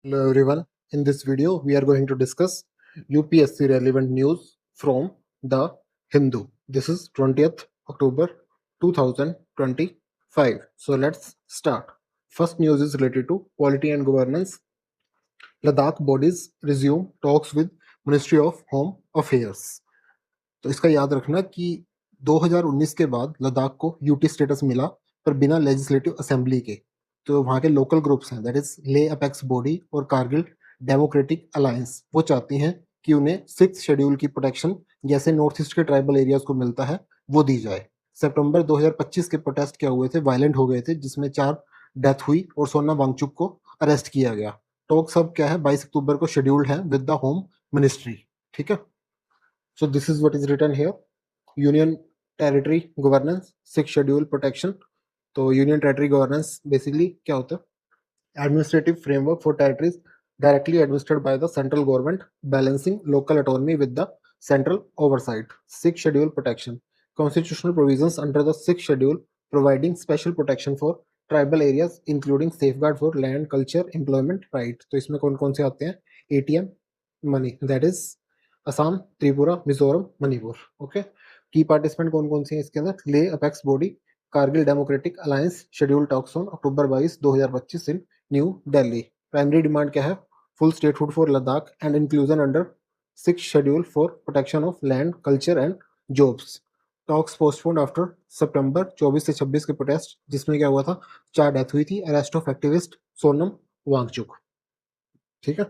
Hello everyone. In this video, we are going to discuss UPSC relevant news from the Hindu. This is 20th October 2025. So let's start. First news is related to polity and governance. Ladakh bodies resume talks with Ministry of Home Affairs. तो इसका याद रखना कि 2019 के बाद लद्दाख को UT status मिला पर बिना लेजिस्लेटिव असेंबली के। तो वहाँ के लोकल ग्रुप्स हैं दैट इज ले अपेक्स बॉडी और कारगिल डेमोक्रेटिक अलायंस, वो चाहती हैं कि उन्हें 6th शेड्यूल की प्रोटेक्शन जैसे नॉर्थ ईस्ट के ट्राइबल एरियाज को मिलता है वो दी जाए। सितंबर 2025 के प्रोटेस्ट क्या हुए थे, वायलेंट हो गए थे, जिसमें 4 डेथ हुई और सोना वांगचुक को अरेस्ट किया गया। टॉक सब क्या है 22 अक्टूबर को शेड्यूल्ड है विद द होम मिनिस्ट्री। ठीक है, so this is what is written here. Union Territory Governance, 6th Schedule Protection. तो Union Territory Governance basically क्या होता है? Administrative framework for territories directly administered by the central government, balancing local autonomy with the central oversight. 6th Schedule Protection. Constitutional provisions under the 6th Schedule providing special protection for tribal areas including safeguard for land, culture, employment right. तो इसमें कौन कौन से आते हैं? ATM money, that is Assam, Tripura, Mizoram, Manipur. Okay, की participant कौन कौन सी हैं इसके अंदर? Leh apex body, Kargil democratic alliance, schedule talks on October 22 2025 in New Delhi. Primary demand क्या है? Full statehood for Ladakh and inclusion under 6th schedule for protection of land, culture and jobs. Talks postponed after सितंबर 24 से 26 के प्रोटेस्ट, जिसमें क्या हुआ था? 4 डेथ हुई थी, arrest of activist Sonam Wangchuk. ठीक है,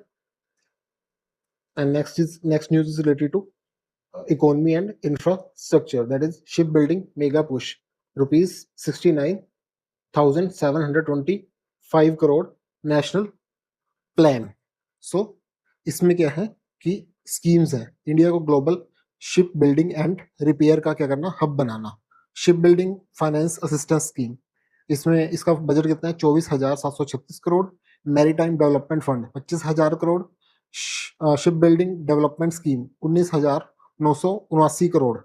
and next news is related to economy and infrastructure, that is shipbuilding mega push, rupees 69,725 crore national plan. So इसमें क्या है कि स्कीम्स है इंडिया को global ship building and repair का क्या करना, हब बनाना। Ship building finance assistance scheme, इसमें इसका बजट कितना है? 24,736 crore. Maritime development fund 25,000 crore. Ship building development scheme 19,979 crore.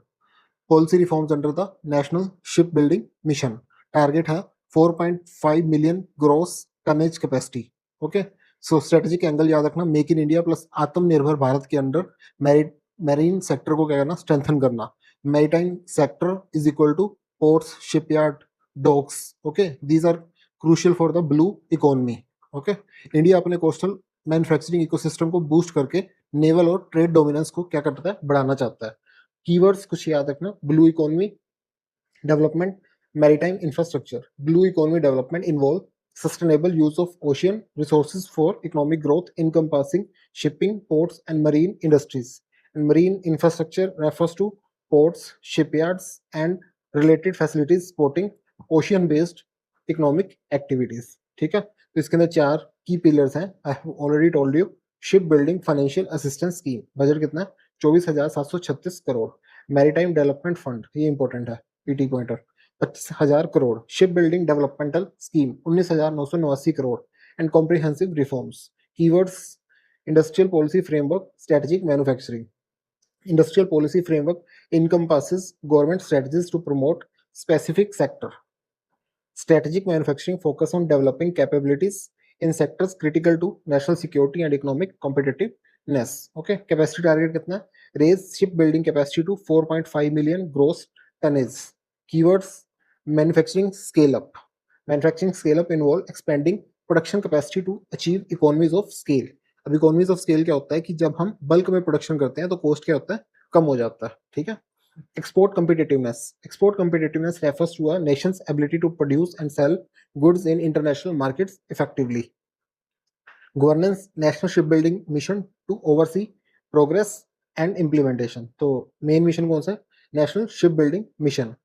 Policy reforms under the national ship building mission, target है 4.5 million gross tonnage capacity. Okay, so strategic angle याद रखना, make in India plus आत्मनिर्भर भारत के under marine sector को क्या करना? Strengthen करना। Maritime sector is equal to ports, shipyard, docks. Okay, these are crucial for the blue economy. Okay, India अपने coastal manufacturing ecosystem को बूस्ट करके नेवल और ट्रेड डोमिनेंस को क्या करता है? बढ़ाना चाहता है। कीवर्ड्स कुछ याद रखना, blue economy development, maritime infrastructure. Blue economy development involve sustainable use of ocean resources for economic growth encompassing shipping, ports and marine industries. And marine infrastructure refers to ports, shipyards and related facilities supporting ocean based economic activities. ठीक है, तो इसके अंदर 4 की pillars हैं। I have already told you. Ship building financial assistance scheme, budget कितना है? 24,736 crore. Maritime development fund, ये इंपॉर्टेंट है, PT pointer, 25,000 crore. Ship building developmental scheme 19,979 crore. And comprehensive reforms. Keywords industrial policy framework, strategic manufacturing. Industrial policy framework encompasses government strategies to promote specific sector. Strategic manufacturing focus on developing capabilities in sectors critical to national security and economic competitiveness. Okay, capacity target कितना है? Raise shipbuilding capacity to 4.5 million gross tonnage. Keywords manufacturing scale up. Manufacturing scale up involve expanding production capacity to achieve economies of scale. अब economies of scale क्या होता है कि जब हम bulk में प्रोडक्शन करते हैं तो कॉस्ट क्या होता है? कम हो जाता है। ठीक है, export competitiveness. Export competitiveness refers to a nation's ability to produce and sell goods in international markets effectively. Governance, national shipbuilding mission to oversee progress and implementation. तो मेन मिशन कौन सा है? National shipbuilding mission.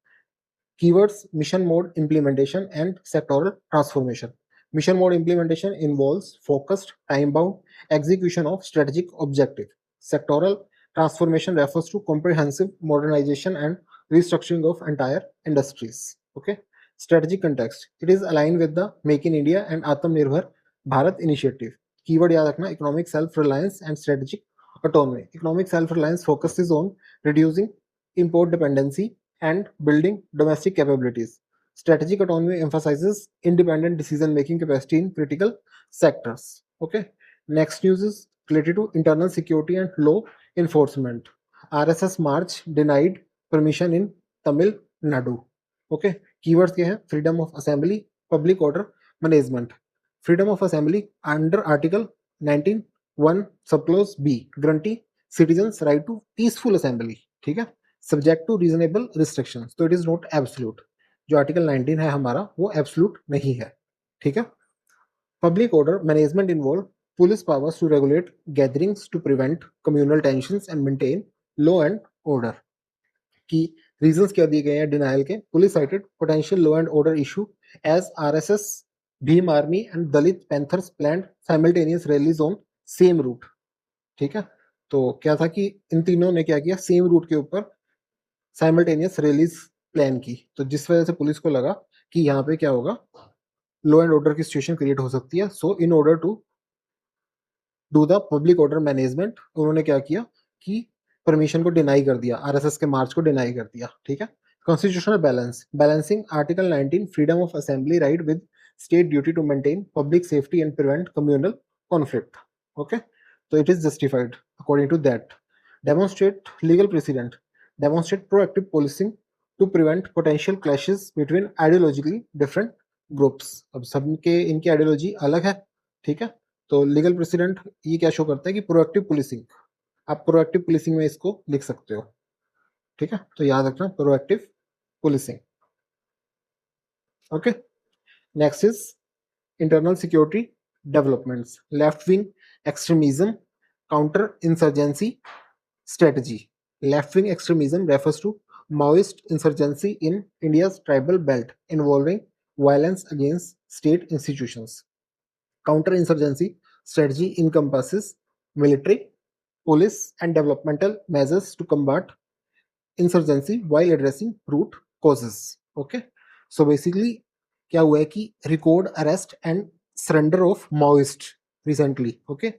Keywords mission mode implementation and sectoral transformation. Mission mode implementation involves focused, time-bound execution of strategic objective. Sectoral transformation refers to comprehensive modernization and restructuring of entire industries. Okay. Strategic context. It is aligned with the Make in India and Atmanirbhar Bharat initiative. Keyword याद रखना, economic self-reliance and strategic autonomy. Economic self-reliance focuses on reducing import dependency and building domestic capabilities. Strategic autonomy emphasizes independent decision-making capacity in critical sectors. Okay. Next news is related to internal security and law enforcement. RSS March denied permission in Tamil Nadu. Okay, keywords क्या है? Freedom of assembly, public order management. Freedom of assembly under Article 19(1) subclause B guarantee citizens right to peaceful assembly. ठीक है, subject to reasonable restrictions. तो it is not absolute. जो article 19 है हमारा वो absolute नहीं है. ठीक है. Public order management involve police powers to regulate gatherings to prevent communal tensions and maintain law and order. की reasons क्या दिए गए हैं denial के? Police cited potential law and order issue as RSS, Bhim Army and Dalit Panthers planned simultaneous rallies on same route. ठीक है, तो क्या था कि इन तीनों ने क्या किया, सेम रूट के ऊपर साइमल्टेनियस रैलीज प्लान की, तो जिस वजह से पुलिस को लगा कि यहाँ पे क्या होगा, लॉ एंड ऑर्डर की सिचुएशन क्रिएट हो सकती है. So in order to do the public order management उन्होंने क्या किया कि परमिशन को डिनाई कर दिया, आरएसएस के मार्च को डिनाई कर दिया. ठीक है. Constitutional balance, balancing article 19 freedom of assembly right with state duty to maintain public safety and prevent communal conflict. Okay, तो it is justified according to that. Demonstrate legal president, demonstrate proactive policing to prevent potential clashes between ideologically different groups. अब सबके इनकी ideology अलग है. ठीक है, तो legal president ये क्या शो करता है कि प्रोएक्टिव पुलिसिंग, आप प्रोएक्टिव पुलिसिंग में इसको लिख सकते हो. ठीक है, तो याद रखना proactive policing. Okay, next is internal security developments. Left wing extremism counter insurgency strategy. Left-wing extremism refers to Maoist insurgency in India's tribal belt involving violence against state institutions. Counter-insurgency strategy encompasses military, police, and developmental measures to combat insurgency while addressing root causes. Okay, so basically क्या हुआ है कि record arrest and surrender of Maoist recently. Okay,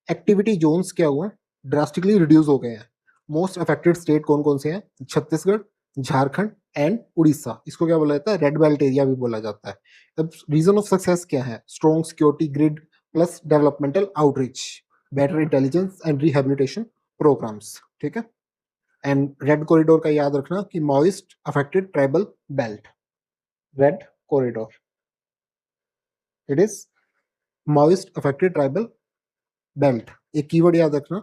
activity zones क्या हुआ, drastically reduce हो गए हैं. Most affected state कौन कौन से हैं? छत्तीसगढ़, झारखंड एंड उड़ीसा. इसको क्या बोला जाता है? रेड बेल्ट एरिया भी बोला जाता है. अब रीजन ऑफ सक्सेस क्या है? Strong security grid plus developmental outreach, better intelligence and rehabilitation programs. ठीक है, एंड रेड कॉरिडोर का याद रखना कि Maoist affected tribal belt, red corridor, it is Maoist affected tribal belt. एक कीवर्ड याद रखना,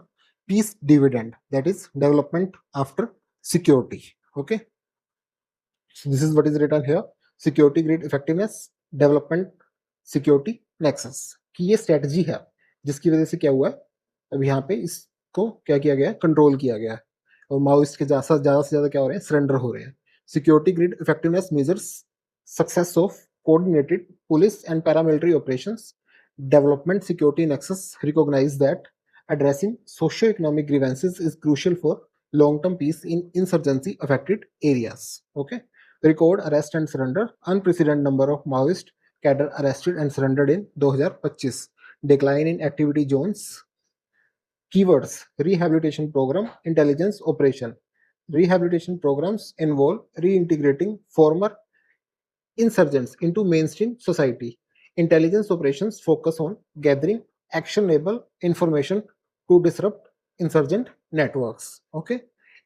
peace dividend, that is development after security. Okay, this is what is written here, security grid effectiveness, development security nexus. कि ये strategy है जिसकी वजह से क्या हुआ है, अब यहाँ पे इसको क्या किया गया है, कंट्रोल किया गया है, और माओइस्ट के ज्यादा से ज्यादा क्या हो रहे हैं, सरेंडर हो रहे हैं. Security grid effectiveness measures success of coordinated police and paramilitary operations. Development security nexus recognize that addressing socio-economic grievances is crucial for long-term peace in insurgency-affected areas. Okay, record arrest and surrender. Unprecedented number of Maoist cadre arrested and surrendered in 2025. Decline in activity zones. Keywords: rehabilitation program, intelligence operation. Rehabilitation programs involve reintegrating former insurgents into mainstream society. Intelligence operations focus on gathering actionable information to disrupt insurgent networks. Okay,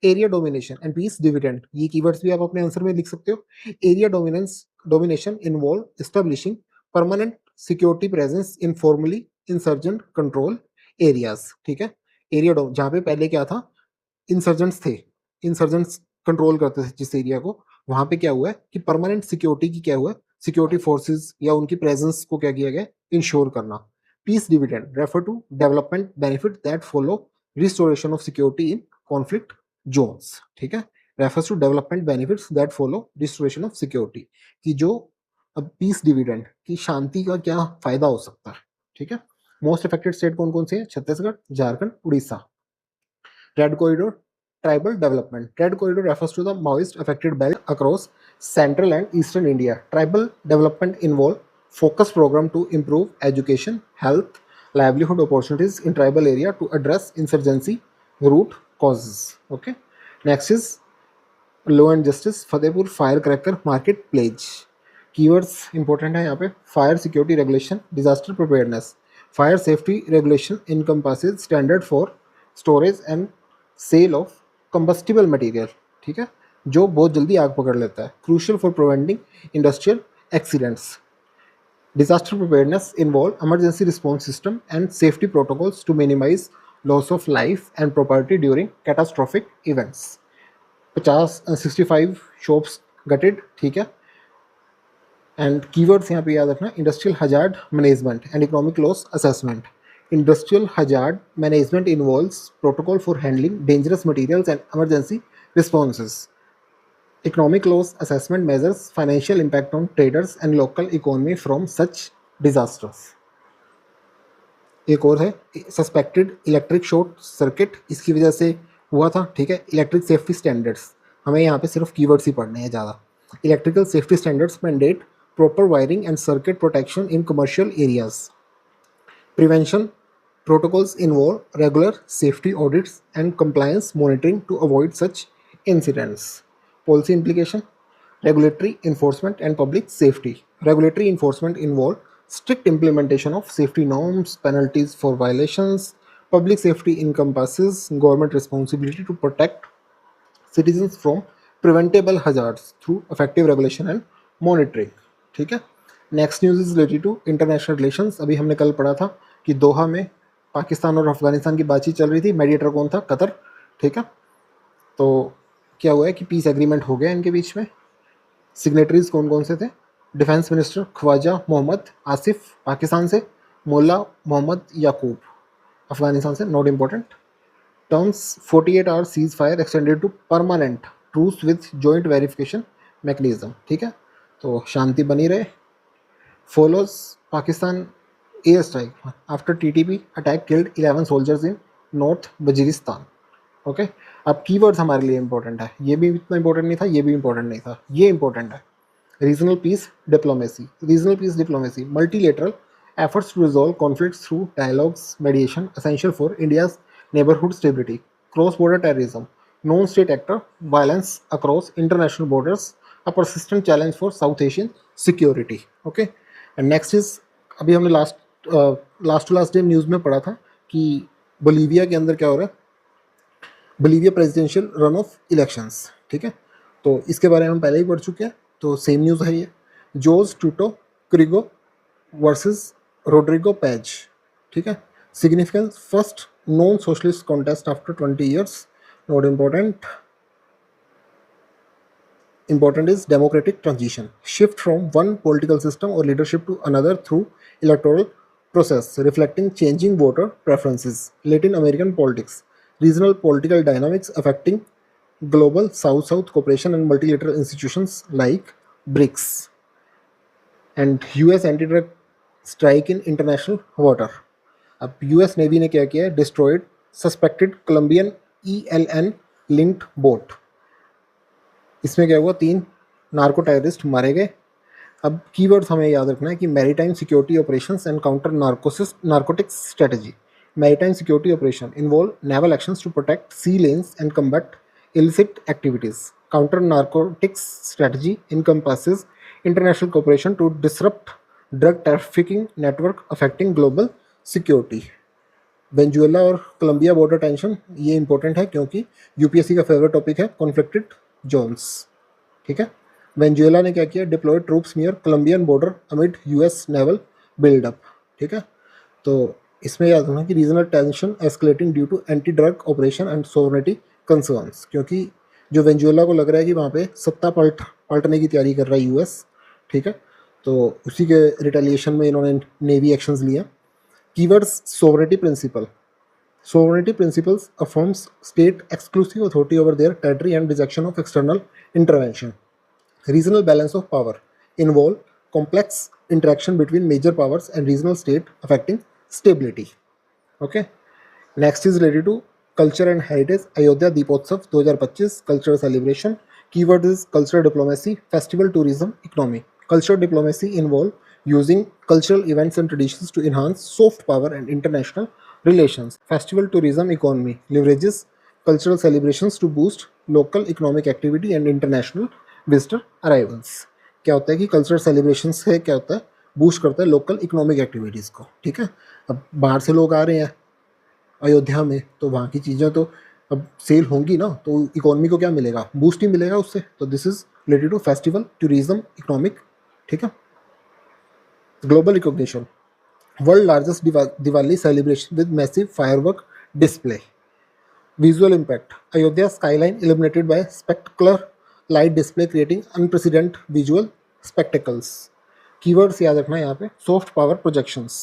area domination and peace dividend, ये keywords भी आप अपने answer में लिख सकते हो. Area domination involve establishing permanent security presence in formerly insurgent control areas. ठीक है, एरिया जहाँ पे पहले क्या था, इंसर्जेंट्स थे, इंसर्जेंट्स कंट्रोल करते थे जिस एरिया को, वहां पे क्या हुआ है कि परमानेंट सिक्योरिटी की क्या हुआ है, सिक्योरिटी फोर्सेस या उनकी प्रेजेंस को क्या किया गया, इंश्योर करना. Peace dividend refer to development benefit that follow restoration of security in conflict zones. ठीक है, refers to development benefits that follow restoration of security, कि जो अब पीस डिविडेंड की शांति का क्या फायदा हो सकता है. ठीक है, मोस्ट अफेक्टेड स्टेट कौन कौन से हैं? Chhattisgarh, Jharkhand, Orissa. Red corridor tribal development. Red corridor refers to the Maoist affected belt across central and eastern India. Tribal development involve focused program to improve education, health, livelihood opportunities in tribal area to address insurgency root causes. Okay. Next is law and justice. Fatehpur firecracker market pledge. Keywords important है यहाँ पे, fire security regulation, disaster preparedness, Fire safety regulation encompasses standard for storage and sale of combustible material, ठीक है, जो बहुत जल्दी आग पकड़ लेता है. Crucial for preventing industrial accidents. Disaster preparedness involve emergency response system and safety protocols to minimize loss of life and property during catastrophic events. 65 shops gutted, ठीक है. एंड कीवर्ड्स यहाँ पे याद रखना, industrial hazard management and economic loss assessment. Industrial hazard management involves protocol for handling dangerous materials and emergency responses. Economic loss assessment measures financial impact on traders and local economy from such disasters. एक और है suspected electric short circuit, इसकी वजह से हुआ था, ठीक है. इलेक्ट्रिक सेफ्टी स्टैंडर्ड्स, हमें यहाँ पे सिर्फ कीवर्ड्स ही पढ़ने हैं ज़्यादा. Electrical safety standards mandate proper wiring and circuit protection in commercial areas. Prevention protocols involve regular safety audits and compliance monitoring to avoid such incidents. Policy implication: regulatory enforcement and public safety. Regulatory enforcement involve strict implementation of safety norms, penalties for violations. Public safety encompasses government responsibility to protect citizens from preventable hazards through effective regulation and monitoring. ठीक है. Next news is related to international relations. अभी हमने कल पढ़ा था कि दोहा में पाकिस्तान और अफगानिस्तान की बातचीत चल रही थी. मेडिएटर कौन था? कतर, ठीक है. तो क्या हुआ है कि पीस एग्रीमेंट हो गया इनके बीच में. सिग्नेटरीज कौन कौन से थे? डिफेंस मिनिस्टर ख्वाजा मोहम्मद आसिफ पाकिस्तान से, मोल्ला मोहम्मद याकूब अफगानिस्तान से. Not important. Terms 48 hour cease fire extended to permanent truce with joint verification mechanism, ठीक है. तो शांति बनी रहे. Follows Pakistan air strike after TTP attack killed 11 soldiers in north Waziristan. Okay. अब कीवर्ड्स हमारे लिए इंपॉर्टेंट है. ये भी इतना इंपॉर्टेंट नहीं था, ये भी इंपॉर्टेंट नहीं था, ये इंपॉर्टेंट है. Regional piece diplomacy. Regional piece diplomacy multilateral efforts to resolve conflicts through dialogues, mediation, essential for India's neighborhood stability. Cross-border terrorism, non-state actor, violence across international borders, a persistent challenge for South Asian security. Okay. And next is, अभी हमने last day news में पढ़ा था कि Bolivia के अंदर क्या हो रहा है, Bolivia presidential run of elections, ठीक है. तो इसके बारे में हम पहले ही पढ़ चुके हैं, तो सेम न्यूज़ है ये. जोज टूटो क्रिगो वर्सेस रोड्रिगो पैज, ठीक है. Significance: first non socialist contest after 20 years. Not important. Important is democratic transition, shift from one political system or leadership to another through electoral process, reflecting changing voter preferences. Latin American politics, regional political dynamics affecting global South-South cooperation and multilateral institutions like BRICS. And US anti-drug strike in international water. अब US navy ने क्या किया है? Destroyed suspected Colombian ELN linked boat. इसमें क्या हुआ? 3 narco terrorist मारे गए. अब कीवर्ड्स हमें याद रखना है कि maritime security operations and counter narcotics strategy. Maritime security operation involve naval actions to protect sea lanes and combat illicit activities. Counter narcotics strategy encompasses international cooperation to disrupt drug trafficking network affecting global security. Venezuela और Colombia border tension, ये important है क्योंकि UPSC का favourite topic है conflicted zones, ठीक है. Venezuela ने क्या किया? Deploy troops near Colombian border amid US naval buildup, ठीक है. तो इसमें याद रखना कि regional tension escalating due to anti drug operation and sovereignty concerns, क्योंकि जो वेनेजुएला को लग रहा है कि वहाँ पे सत्ता पलटने की तैयारी कर रहा है यूएस, ठीक है. तो उसी के रिटेलिएशन में इन्होंने नेवी एक्शंस लिए. Keywords: sovereignty principle. Sovereignty principles affirms state exclusive authority over their territory and rejection of external intervention. Regional balance of power involve complex interaction between major powers and regional state affecting stability. Okay. Next is related to culture and heritage. Ayodhya Deepotsav 2025 cultural celebration. Keyword is cultural diplomacy, festival tourism, economy. Cultural diplomacy involve using cultural events and traditions to enhance soft power and international relations. Festival tourism economy leverages cultural celebrations to boost local economic activity and international visitor arrivals. क्या होता है कि cultural celebration से क्या होता है? Boost करता है लोकल इकोनॉमिक एक्टिविटीज़ को, ठीक है। अब बाहर से लोग आ रहे हैं अयोध्या में, तो वहाँ की चीज़ें तो अब सेल होंगी ना, तो इकोनॉमी को क्या मिलेगा, बूस्ट ही मिलेगा उससे। तो this is related to festival, tourism, economic, ठीक है। Global recognition, world largest Diwali celebration with massive firework display. Visual impact, Ayodhya skyline illuminated by spectacular light display creating unprecedented visual spectacles. Keywords याद रखना है यहाँ पे, soft power projections.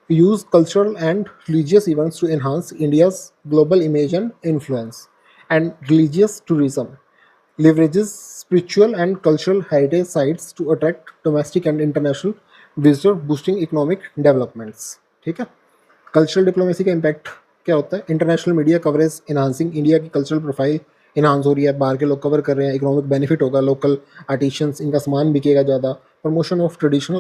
Use cultural and religious events to enhance India's global image and influence. And religious tourism leverages spiritual and cultural heritage sites to attract domestic and international visitors, boosting economic developments. ठीक है। Cultural diplomacy का impact क्या होता है, international media coverage enhancing, India की cultural profile enhance हो रही है, बाहर के लोग कवर कर रहे हैं, इकोनॉमिक बेनिफिट होगा, लोकल आर्टिशंस, इनका सामान बिकेगा ज़्यादा, promotion of traditional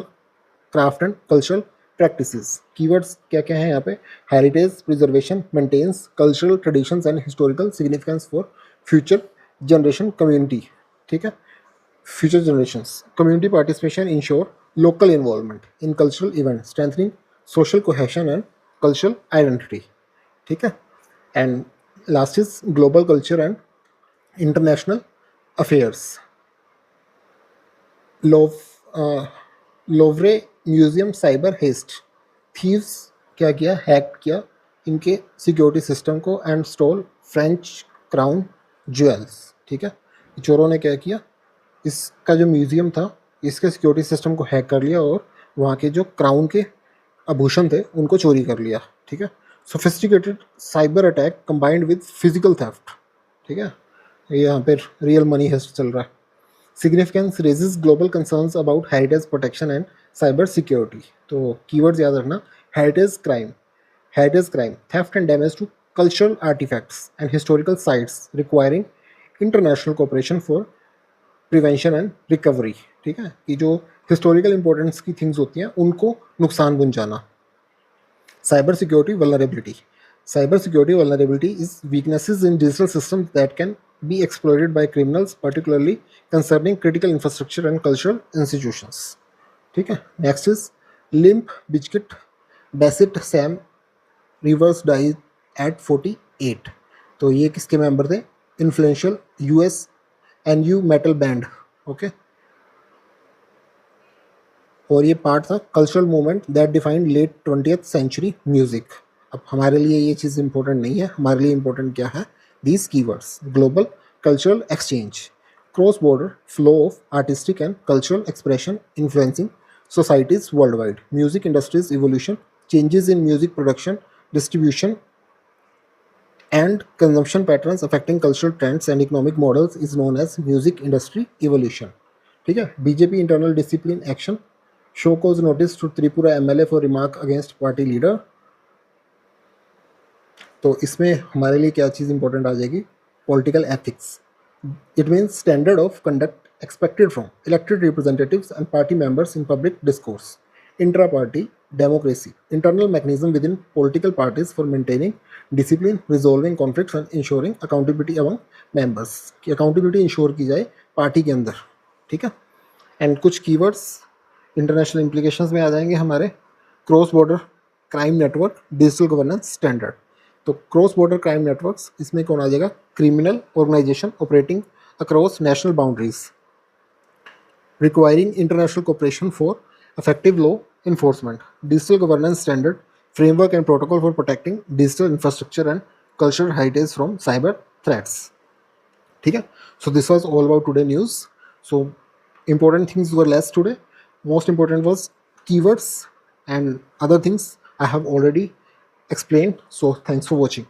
craft and cultural practices. Keywords क्या क्या है यहाँ पे, heritage preservation maintenance cultural traditions and historical significance for future generation community, ठीक है। Future generations, community participation ensure local involvement in cultural event, strengthening social cohesion and cultural identity, ठीक है। And last is global culture and international affairs. Louvre museum cyber haste, thieves क्या किया, hack किया इनके security system को and stall French crown jewels, ठीक है। चोरों ने क्या किया, इसका जो म्यूजियम था इसके सिक्योरिटी सिस्टम को हैक कर लिया और वहाँ के जो क्राउन के आभूषण थे उनको चोरी कर लिया, ठीक है। Sophisticated cyber attack combined with physical theft, ठीक है। ये यहाँ पर रियल मनी हेस्ट चल रहा है। Significance raises global concerns about heritage protection and cyber security. तो कीवर्ड्स याद रखना, heritage crime theft and damage to cultural artifacts and historical sites requiring international cooperation for prevention and recovery, ठीक है। कि जो हिस्टोरिकल इंपॉर्टेंस की things होती हैं उनको नुकसान पहुंचाना। Cyber security vulnerability is weaknesses in digital systems that can be exploited by criminals, particularly concerning critical infrastructure and cultural institutions, ठीक है। Next is Limp Bizkit bassist Sam Rivers dies at 48। तो ये किसके मेंबर थे, influential US nu metal band, okay. और ये part था cultural movement that defined late 20th century music. अब हमारे लिए ये चीज़ इंपॉर्टेंट नहीं है, हमारे लिए इंपॉर्टेंट क्या है, these keywords: global cultural exchange, cross-border flow of artistic and cultural expression influencing societies worldwide, music industry's evolution, changes in music production, distribution and consumption patterns affecting cultural trends and economic models is known as music industry evolution, ठीक है। BJP internal discipline action, show cause notice to Tripura MLA for remark against party leader। तो इसमें हमारे लिए क्या चीज़ important आ जाएगी, political ethics. It means standard of conduct expected from elected representatives and party members in public discourse, intra party democracy, internal mechanism with in political parties for maintaining discipline, resolving conflicts and ensuring accountability among members, की accountability ensure की जाए party के अंदर, ठीक है। And कुछ keywords international implications में आ जाएंगे हमारे, cross border crime network, digital governance standard. तो क्रॉस बॉर्डर क्राइम नेटवर्क्स, इसमें कौन आ जाएगा, criminal organization operating across national boundaries, requiring international cooperation for effective law enforcement, digital governance standard, framework and protocol for protecting digital infrastructure and cultural heritage from cyber threats, ठीक है। So this was all about today news. So important things were less today. Most important was keywords and other things I have already explained. So thanks for watching.